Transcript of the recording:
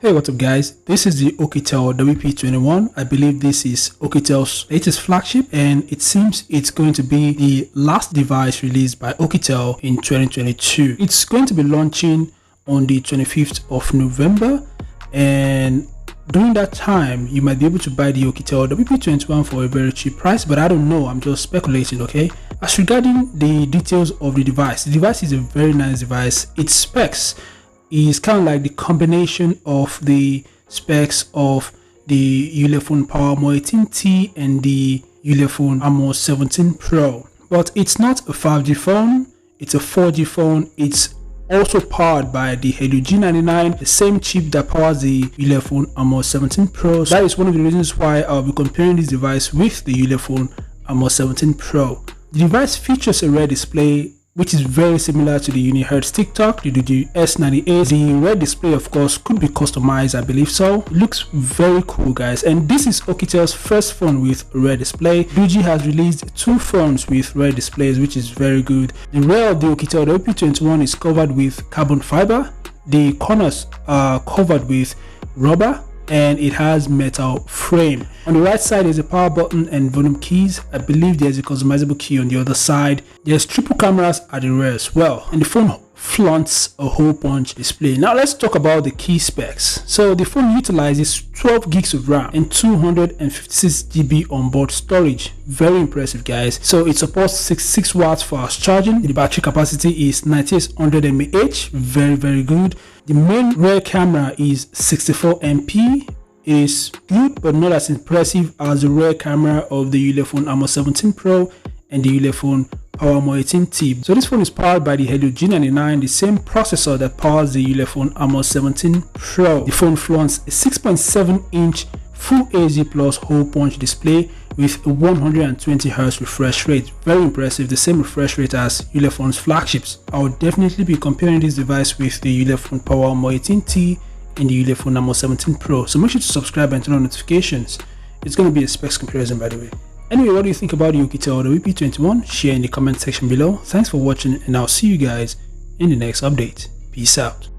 Hey, what's up guys, this is the Oukitel WP21. I believe this is Oukitel's latest flagship, and it seems it's going to be the last device released by Oukitel in 2022. It's going to be launching on the 25th of November, and during that time you might be able to buy the Oukitel WP21 for a very cheap price, but I don't know, I'm just speculating. Okay, as regarding the details of the device is a very nice device. Its specs is kind of like the combination of the specs of the Ulefone Armor 18T and the Ulefone Armor 17 Pro, but it's not a 5G phone, it's a 4G phone. It's also powered by the Helio G99, the same chip that powers the Ulefone Armor 17 Pro. So that is one of the reasons why I'll be comparing this device with the Ulefone Armor 17 Pro. The device features a rear display which is very similar to the Hertz TikTok, the S98. The red display, of course, could be customized, I believe so. It looks very cool, guys. And this is Oukitel's first phone with a red display. Doogee has released two phones with red displays, which is very good. The rear of the Oukitel WP21 is covered with carbon fiber. The corners are covered with rubber, and it has metal frame. On the right side is a power button and volume keys. I believe there's a customizable key on the other side. There's triple cameras at the rear as well, and the phone flaunts a hole punch display. Now let's talk about the key specs. So the phone utilizes 12 gigs of RAM and 256 GB onboard storage. Very impressive, guys. So it supports 66 watts fast charging. The battery capacity is 9800 mAh. Very good. The main rear camera is 64 MP. It is good but not as impressive as the rear camera of the Ulefone Armor 17 Pro and the Ulefone Armor 18T. So this phone is powered by the Helio G99, the same processor that powers the Ulefone Armor 17 Pro. The phone flaunts a 6.7-inch Full HD Plus hole punch display with a 120 Hz refresh rate. Very impressive, the same refresh rate as Ulefone's flagships. I would definitely be comparing this device with the Ulefone Armor 18T and the Ulefone Armor 17 Pro. So make sure to subscribe and turn on notifications. It's going to be a specs comparison, by the way. Anyway, what do you think about the Oukitel WP21? Share in the comment section below. Thanks for watching, and I'll see you guys in the next update. Peace out.